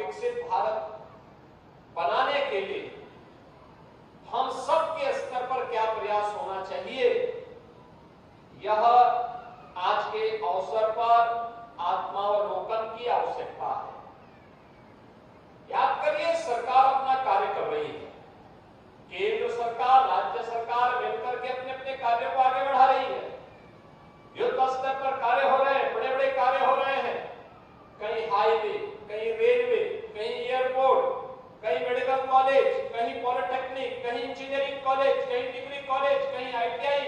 विकसित भारत बनाने के लिए हम सबके स्तर पर क्या प्रयास होना चाहिए, यह आज के अवसर पर आत्मावलोकन की आवश्यकता है। याद करिए, सरकार अपना कार्य कर रही है। केंद्र सरकार, राज्य सरकार मिलकर के अपने अपने कार्यों को आगे बढ़ा रही है। युद्ध स्तर पर कार्य हो रहे हैं, बड़े बड़े कार्य हो रहे हैं। कहीं हाईवे, कहीं रेलवे, कहीं एयरपोर्ट, कहीं मेडिकल कॉलेज, कहीं पॉलिटेक्निक, कहीं इंजीनियरिंग कॉलेज, कहीं डिग्री कॉलेज, कहीं आईटीआई,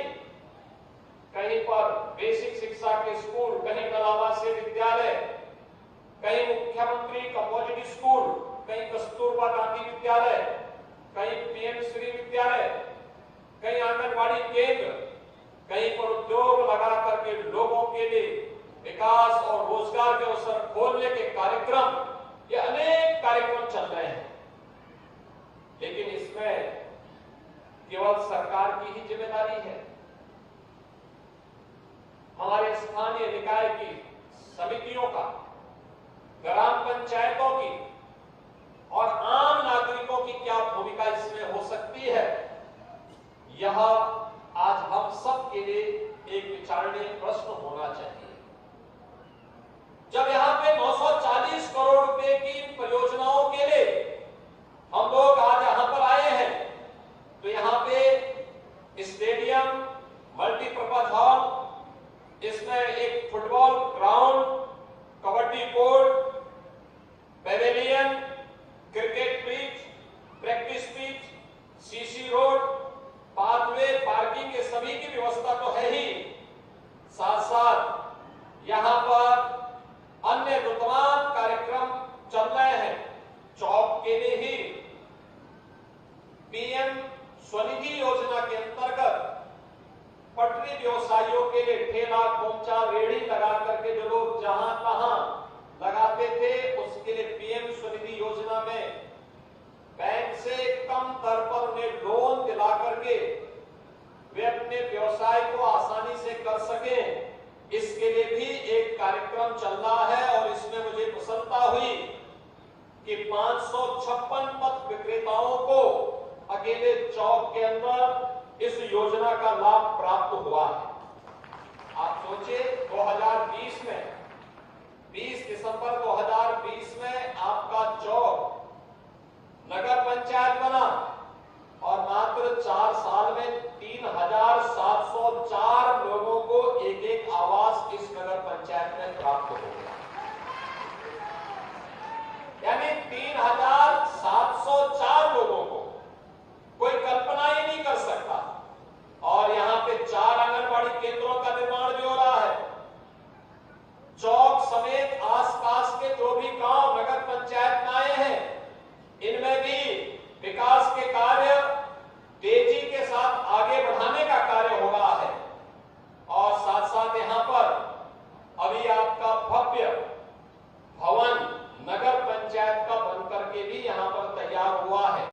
कहीं पर बेसिक शिक्षा के स्कूल, कहीं आवासीय विद्यालय, कहीं मुख्यमंत्री कंपोजिट स्कूल, कहीं कस्तूरबा गांधी विद्यालय, कहीं पीएम श्री विद्यालय, कहीं आंगनबाड़ी केंद्र, कहीं पर उद्योग लगा करके लोगों के लिए विकास और रोजगार के अवसर खोलने के कार्यक्रम, ये अनेक कार्यक्रम चल रहे हैं। लेकिन इसमें केवल सरकार की ही जिम्मेदारी है। हमारे स्थानीय निकाय की समितियों का, ग्राम पंचायतों की और आम नागरिकों की क्या भूमिका इसमें हो सकती है, यह आज हम सब के लिए एक विचारणीय प्रश्न होना चाहिए। जब यहां पे 940 करोड़ रुपए की परियोजनाओं के लिए हम लोग आज यहां पर आए हैं, तो यहां पे स्टेडियम, मल्टीपर्पज हॉल, इसमें एक football ground, kabaddi court, pavilion, cricket pitch, practice pitch, CC road, pathway, parking, ये सभी की व्यवस्था तो है ही। साथ साथ यहां पर अन्य तमाम कार्यक्रम चल रहे हैं। चौक के लिए ही पीएम स्वनिधि योजना के अंतर्गत पटरी व्यवसायियों के लिए ठेला, खोमचा, रेहड़ी लगा करके जो लोग जहां तहां लगाते थे, उसके लिए पीएम स्वनिधि योजना में बैंक से कम दर पर उन्हें लोन दिला करके वे अपने व्यवसाय को आसानी से कर सकें, इसके लिए भी एक कार्यक्रम चल रहा है। और इसमें मुझे प्रसन्नता हुई कि 556 पथ विक्रेताओं को अकेले चौक के अंदर इस योजना का लाभ प्राप्त हुआ है। आप सोचिए, 2020 में 20 दिसंबर 2020 में आपका चौक नगर पंचायत बना और मात्र 4 साल में 3704 लोगों को एक एक आवास इस नगर पंचायत में प्राप्त हो गया। यानी 3704 लोगों को कोई कल्पना ही नहीं कर सकता। और यहां पे 4 आंगनबाड़ी केंद्रों का निर्माण भी हो रहा है। चौक समेत आसपास के जो भी गांव नगर पंचायत में आए हैं, इनमें भी विकास के कार्य तेजी के साथ आगे बढ़ाने का कार्य हो रहा है। और साथ साथ यहां पर अभी आपका भव्य भवन नगर पंचायत का बनकर के भी यहां पर तैयार हुआ है।